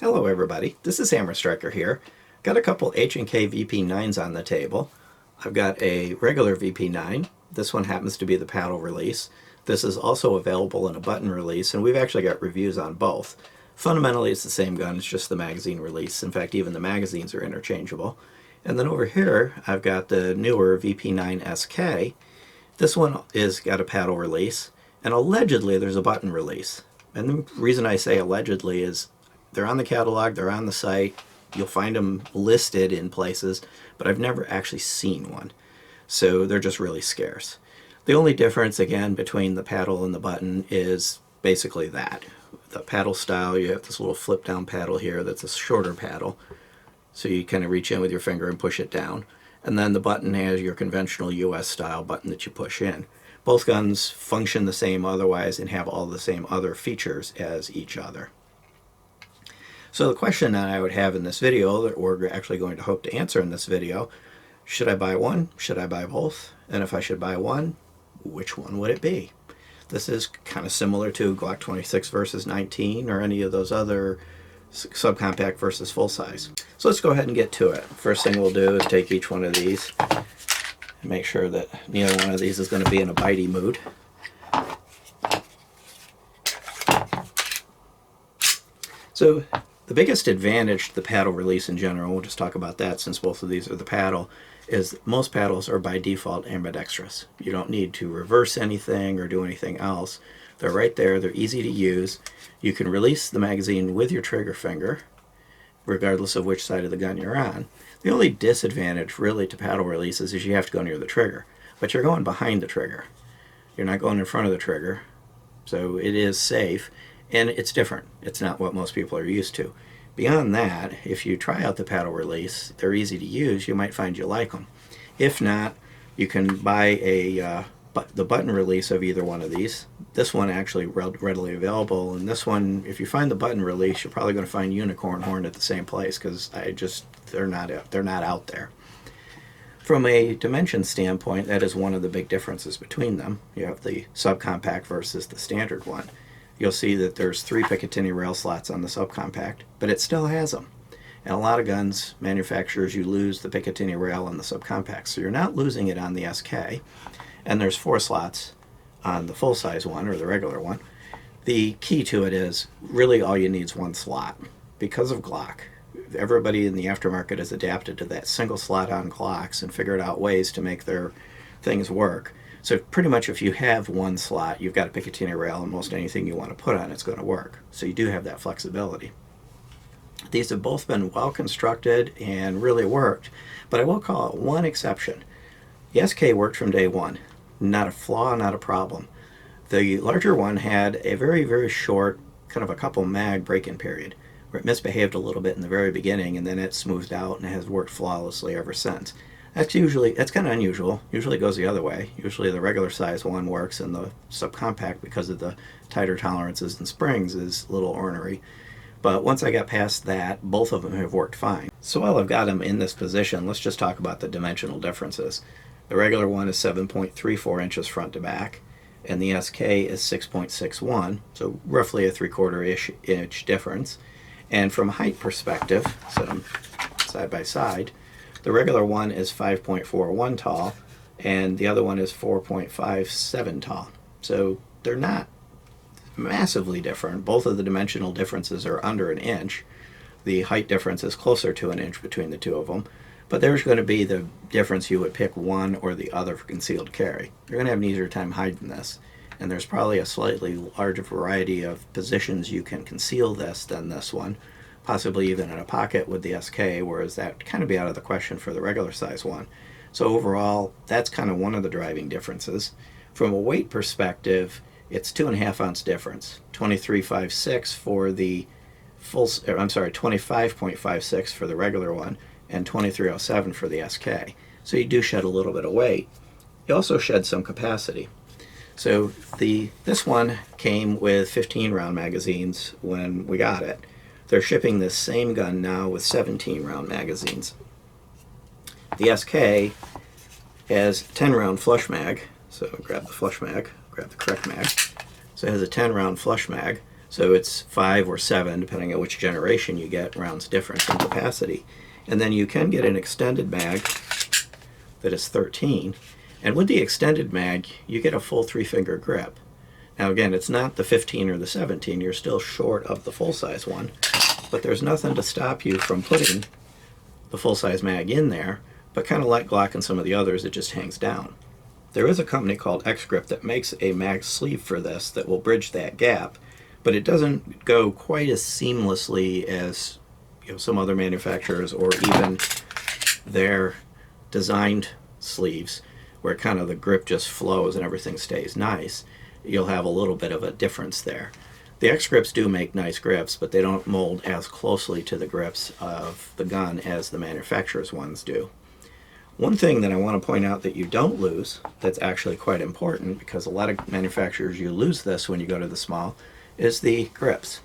Hello everybody, this is Hammer Striker here. Got a couple HK VP9s on the table. I've got a regular VP9. This one happens to be the paddle release. This is also available in a button release, and we've actually got reviews on both. Fundamentally it's the same gun, it's just the magazine release. In fact, even the magazines are interchangeable. And then over here I've got the newer VP9SK. This one is got a paddle release, and allegedly there's a button release. And the reason I say allegedly is they're on the catalog, they're on the site, you'll find them listed in places, but I've never actually seen one. So they're just really scarce. The only difference, again, between the paddle and the button is basically that. The paddle style, you have this little flip down paddle here that's a shorter paddle. So you kind of reach in with your finger and push it down. And then the button has your conventional US style button that you push in. Both guns function the same otherwise and have all the same other features as each other. So the question that I would have in this video, that we're actually going to hope to answer in this video, should I buy one? Should I buy both? And if I should buy one, which one would it be? This is kind of similar to Glock 26 versus 19 or any of those other subcompact versus full size. So let's go ahead and get to it. First thing we'll do is take each one of these and make sure that neither one of these is going to be in a bitey mood. So the biggest advantage to the paddle release in general, we'll just talk about that since both of these are the paddle, is most paddles are by default ambidextrous. You don't need to reverse anything or do anything else. They're right there, they're easy to use. You can release the magazine with your trigger finger, regardless of which side of the gun you're on. The only disadvantage really to paddle releases is you have to go near the trigger, but you're going behind the trigger. You're not going in front of the trigger, so it is safe. And it's different. It's not what most people are used to. Beyond that, if you try out the paddle release, they're easy to use, you might find you like them. If not, you can buy the button release of either one of these. This one actually readily available, and this one, if you find the button release, you're probably going to find unicorn horn at the same place because they're not out there. From a dimension standpoint, that is one of the big differences between them. You have the subcompact versus the standard one. You'll see that there's 3 Picatinny rail slots on the subcompact, but it still has them. And a lot of guns, manufacturers, you lose the Picatinny rail on the subcompact, so you're not losing it on the SK. And there's 4 slots on the full-size one, or the regular one. The key to it is, really all you need is 1 slot. Because of Glock, everybody in the aftermarket has adapted to that single slot on Glocks and figured out ways to make their things work. So pretty much if you have 1 slot, you've got a Picatinny rail, and most anything you want to put on it's going to work. So you do have that flexibility. These have both been well constructed and really worked, but I will call out one exception. The SK worked from day one. Not a flaw, not a problem. The larger one had a very, very short, kind of a couple mag break-in period, where it misbehaved a little bit in the very beginning, and then it smoothed out and has worked flawlessly ever since. That's kind of unusual. Usually it goes the other way. Usually the regular size one works, and the subcompact, because of the tighter tolerances and springs, is a little ornery. But once I got past that, both of them have worked fine. So while I've got them in this position, let's just talk about the dimensional differences. The regular one is 7.34 inches front to back, and the SK is 6.61, so roughly a 3/4 inch difference. And from a height perspective, set them side by side, the regular one is 5.41 tall, and the other one is 4.57 tall. So they're not massively different. Both of the dimensional differences are under 1 inch. The height difference is closer to 1 inch between the two of them. But there's going to be the difference. You would pick one or the other for concealed carry. You're going to have an easier time hiding this. And there's probably a slightly larger variety of positions you can conceal this than this one. Possibly even in a pocket with the SK, whereas that kind of be out of the question for the regular size one. So overall, that's kind of one of the driving differences. From a weight perspective, it's 2.5 ounce difference. 23.56 for the full, I'm sorry, 25.56 for the regular one, and 23.07 for the SK. So you do shed a little bit of weight. You also shed some capacity. So this one came with 15 round magazines when we got it. They're shipping this same gun now with 17 round magazines. The SK has 10 round flush mag, so grab the flush mag, grab the correct mag. So it has a 10 round flush mag, So it's 5 or 7, depending on which generation you get, rounds difference in capacity. And then you can get an extended mag that is 13. And with the extended mag, you get a full 3-finger grip. Now again, it's not the 15 or the 17. You're still short of the full-size one. But there's nothing to stop you from putting the full-size mag in there, but kind of like Glock and some of the others, it just hangs down. There is a company called X-Grip that makes a mag sleeve for this that will bridge that gap, but it doesn't go quite as seamlessly as some other manufacturers, or even their designed sleeves, where kind of the grip just flows and everything stays nice. You'll have a little bit of a difference there. The X-Grips do make nice grips, but they don't mold as closely to the grips of the gun as the manufacturer's ones do. One thing that I want to point out that you don't lose, that's actually quite important, because a lot of manufacturers, you lose this when you go to the small, is the grips.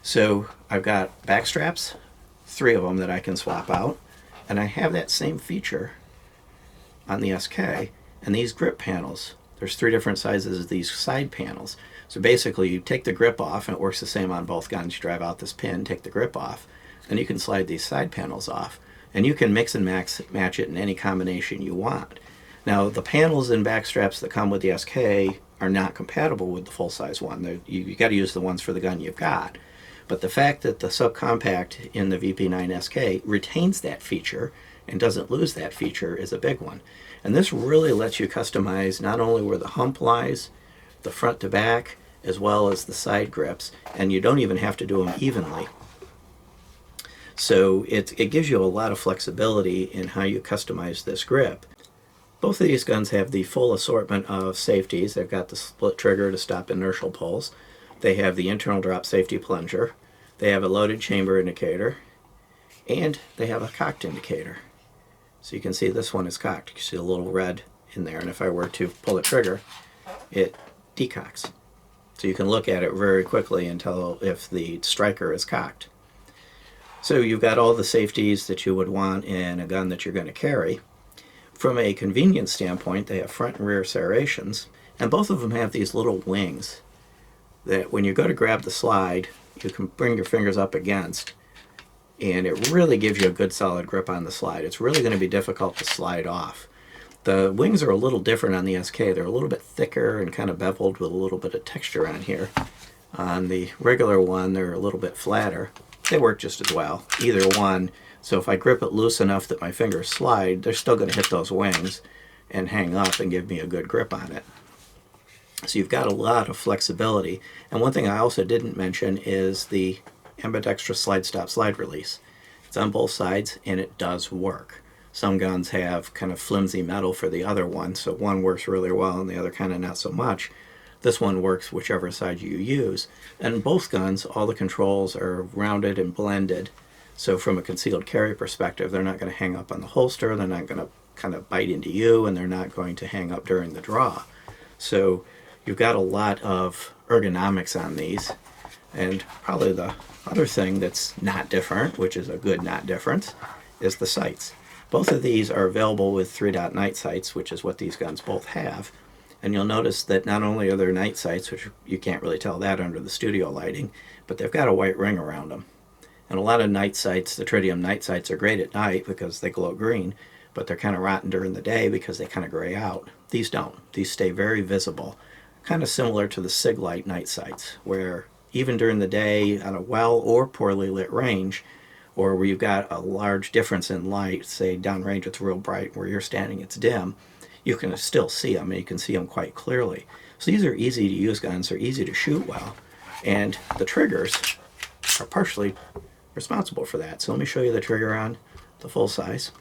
So I've got back straps, 3 of them that I can swap out, and I have that same feature on the SK, and these grip panels, there's 3 different sizes of these side panels. So basically you take the grip off, and it works the same on both guns. You drive out this pin, take the grip off, and you can slide these side panels off. And you can mix and match it in any combination you want. Now, the panels and back straps that come with the SK are not compatible with the full-size one. You got to use the ones for the gun you've got. But the fact that the subcompact in the VP9SK retains that feature and doesn't lose that feature is a big one. And this really lets you customize not only where the hump lies, the front to back, as well as the side grips, and you don't even have to do them evenly. So it gives you a lot of flexibility in how you customize this grip. Both of these guns have the full assortment of safeties. They've got the split trigger to stop inertial pulls. They have the internal drop safety plunger. They have a loaded chamber indicator. And they have a cocked indicator. So you can see this one is cocked. You can see a little red in there, and if I were to pull the trigger, it decocks. So you can look at it very quickly and tell if the striker is cocked. So you've got all the safeties that you would want in a gun that you're going to carry. From a convenience standpoint, they have front and rear serrations, and both of them have these little wings that when you go to grab the slide, you can bring your fingers up against, and it really gives you a good solid grip on the slide. It's really going to be difficult to slide off. The wings are a little different on the SK. They're a little bit thicker and kind of beveled with a little bit of texture on here. On the regular one, they're a little bit flatter. They work just as well, either one. So if I grip it loose enough that my fingers slide, they're still going to hit those wings and hang up and give me a good grip on it. So you've got a lot of flexibility. And one thing I also didn't mention is the Ambidextrous slide stop slide release. It's on both sides and it does work. Some guns have kind of flimsy metal for the other one, so one works really well and the other kind of not so much. This one works whichever side you use. And in both guns, all the controls are rounded and blended. So from a concealed carry perspective, they're not going to hang up on the holster, they're not going to kind of bite into you, and they're not going to hang up during the draw. So you've got a lot of ergonomics on these. And probably the other thing that's not different, which is a good not difference, is the sights. Both of these are available with 3-dot night sights, which is what these guns both have. And you'll notice that not only are there night sights, which you can't really tell that under the studio lighting, but they've got a white ring around them. And a lot of night sights, the tritium night sights, are great at night because they glow green, but they're kind of rotten during the day because they kind of gray out. These don't. These stay very visible, kind of similar to the SIG light night sights, where even during the day on a well or poorly lit range, or where you've got a large difference in light, say downrange it's real bright, where you're standing it's dim, you can still see them, and you can see them quite clearly. So these are easy to use guns, they're easy to shoot well, and the triggers are partially responsible for that. So let me show you the trigger on the full size.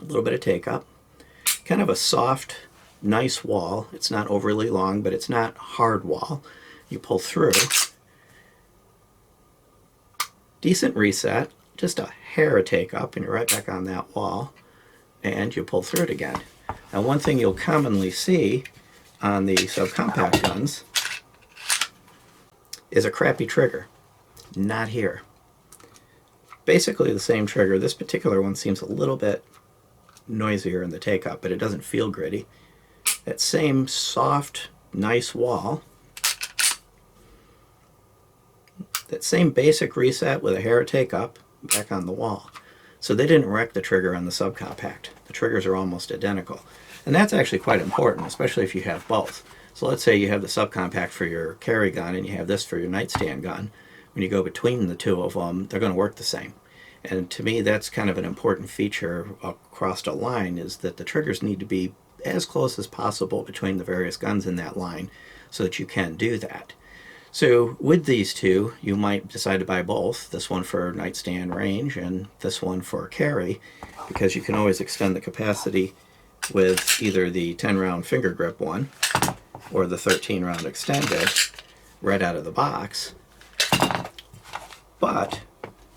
A little bit of take up, kind of a soft, nice wall. It's not overly long, but it's not hard wall. You pull through, decent reset, just a hair of take up, and you're right back on that wall, and you pull through it again. Now, one thing you'll commonly see on the subcompact guns is a crappy trigger. Not here. Basically the same trigger. This particular one seems a little bit noisier in the take-up, but it doesn't feel gritty. That same soft, nice wall, That same basic reset with a hair take up, back on the wall. So they didn't wreck the trigger on the subcompact. The triggers are almost identical. And that's actually quite important, especially if you have both. So let's say you have the subcompact for your carry gun and you have this for your nightstand gun. When you go between the two of them, they're going to work the same. And to me, that's kind of an important feature across a line, is that the triggers need to be as close as possible between the various guns in that line so that you can do that. So with these two, you might decide to buy both, this one for nightstand range and this one for carry, because you can always extend the capacity with either the 10-round finger grip one or the 13-round extended right out of the box. But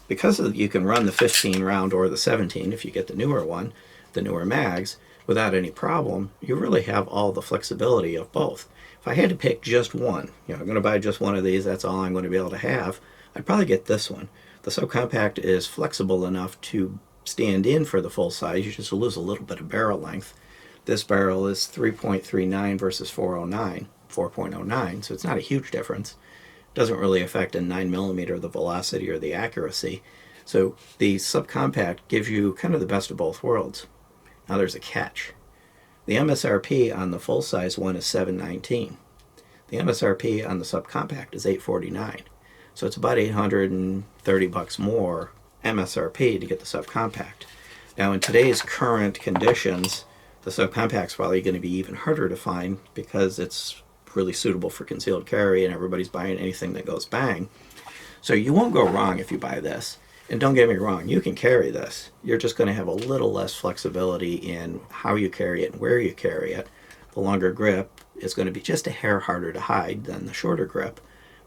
because you can run the 15-round or the 17 if you get the newer one, the newer mags, without any problem, you really have all the flexibility of both. If I had to pick just one, I'm going to buy just one of these, that's all I'm going to be able to have, I'd probably get this one. The subcompact is flexible enough to stand in for the full size. You just lose a little bit of barrel length. This barrel is 3.39 versus 4.09, so it's not a huge difference. It doesn't really affect a 9mm the velocity or the accuracy. So the subcompact gives you kind of the best of both worlds. Now there's a catch. The MSRP on the full-size one is $719. The MSRP on the subcompact is $849. So it's about $830 more MSRP to get the subcompact. Now in today's current conditions, the subcompact's probably going to be even harder to find because it's really suitable for concealed carry and everybody's buying anything that goes bang. So you won't go wrong if you buy this. And don't get me wrong, you can carry this. You're just going to have a little less flexibility in how you carry it and where you carry it. The longer grip is going to be just a hair harder to hide than the shorter grip,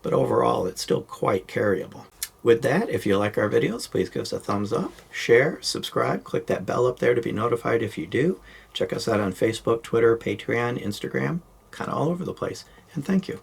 but overall it's still quite carryable. With that, if you like our videos, please give us a thumbs up, share, subscribe, click that bell up there to be notified if you do. Check us out on Facebook, Twitter, Patreon, Instagram, kind of all over the place. And thank you.